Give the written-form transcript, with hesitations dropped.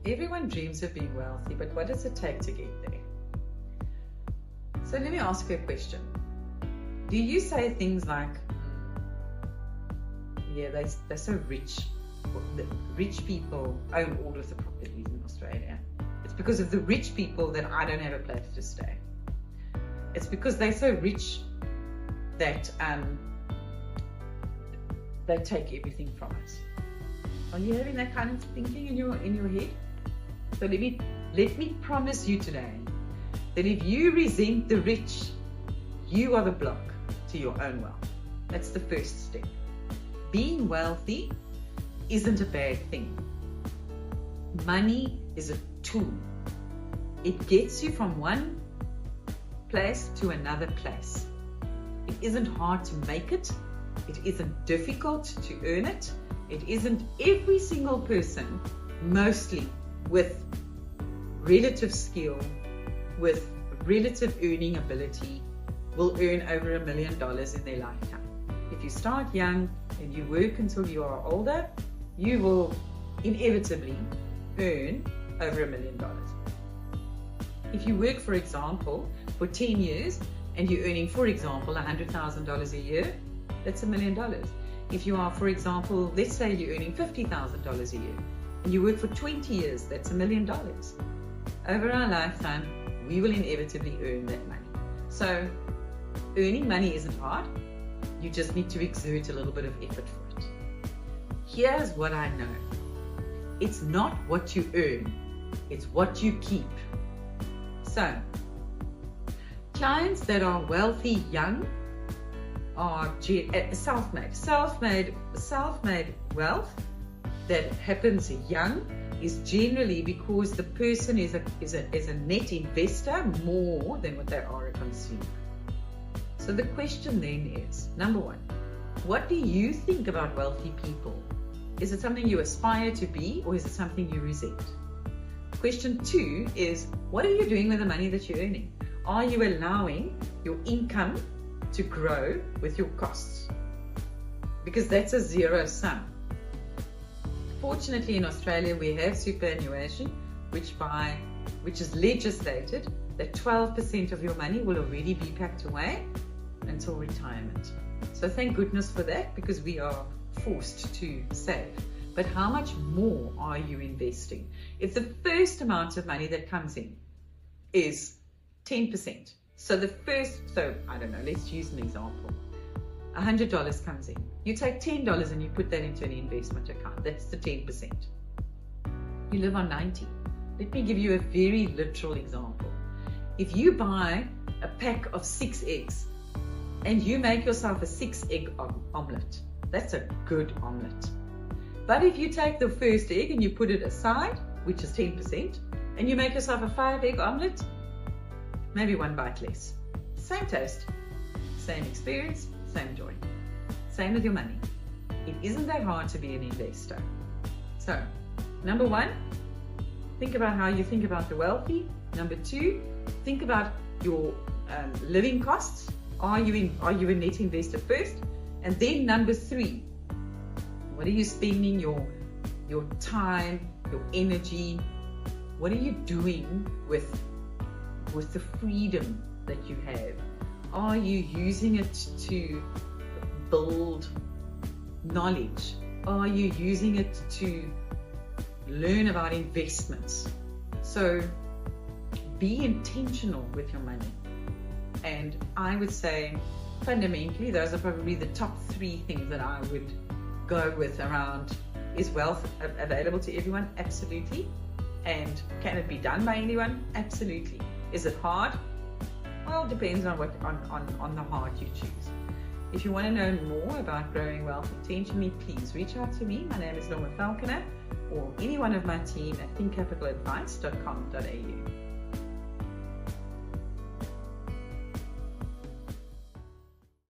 Everyone dreams of being wealthy, but what does it take to get there? So let me ask you a question. Do you say things like, yeah, they're so rich. The rich people own all of the properties in Australia. It's because of the rich people that I don't have a place to stay. It's because they're so rich that they take everything from us. Are you having that kind of thinking in your head? So let me promise you today that if you resent the rich, you are the block to your own wealth. That's the first step. Being wealthy isn't a bad thing. Money is a tool. It gets you from one place to another place. It isn't hard to make it. It isn't difficult to earn it. It isn't every single person, mostly with relative skill, with relative earning ability, will earn over $1 million in their lifetime. If you start young and you work until you are older, you will inevitably earn over $1 million. If you work, for example, for 10 years and you're earning, for example, $100,000 a year, that's $1 million. If you are, for example, let's say you're earning $50,000 a year and you work for 20 years, that's $1 million. Over our lifetime, we will inevitably earn that money. So earning money isn't hard. You just need to exert a little bit of effort for it. Here's what I know. It's not what you earn, it's what you keep. So, clients that are wealthy young are self-made. Self-made wealth that happens young is generally because the person is a net investor more than what they are a consumer. So the question then is, number one, what do you think about wealthy people? Is it something you aspire to be, or is it something you resent? Question two is, what are you doing with the money that you're earning? Are you allowing your income to grow with your costs? Because that's a zero sum. Fortunately, in Australia, we have superannuation, which is legislated that 12% of your money will already be packed away until retirement. So thank goodness for that, because we are forced to save. But how much more are you investing? If the first amount of money that comes in is 10%, so I don't know, let's use an example. $100 comes in. You take $10 and you put that into an investment account. That's the 10%. You live on 90. Let me give you a very literal example. If you buy a pack of 6 eggs and you make yourself a 6-egg omelette, that's a good omelette. But if you take the first egg and you put it aside, which is 10%, and you make yourself a 5-egg omelette, maybe one bite less. Same taste, same experience, same joy. Same with your money. It isn't that hard to be an investor. So, number one, think about how you think about the wealthy. Number two, think about your living costs. Are you a net investor first? And then number three, what are you spending your time, your energy? What are you doing with the freedom that you have? Are you using it to build knowledge? Are you using it to learn about investments? So be intentional with your money. And I would say fundamentally, those are probably the top 3 things that I would go with around, is wealth available to everyone? Absolutely. And can it be done by anyone? Absolutely. Is it hard? Well, it depends on on the heart you choose. If you want to know more about growing wealth intentionally, please reach out to me. My name is Norma Falconer, or any one of my team at thinkcapitaladvice.com.au.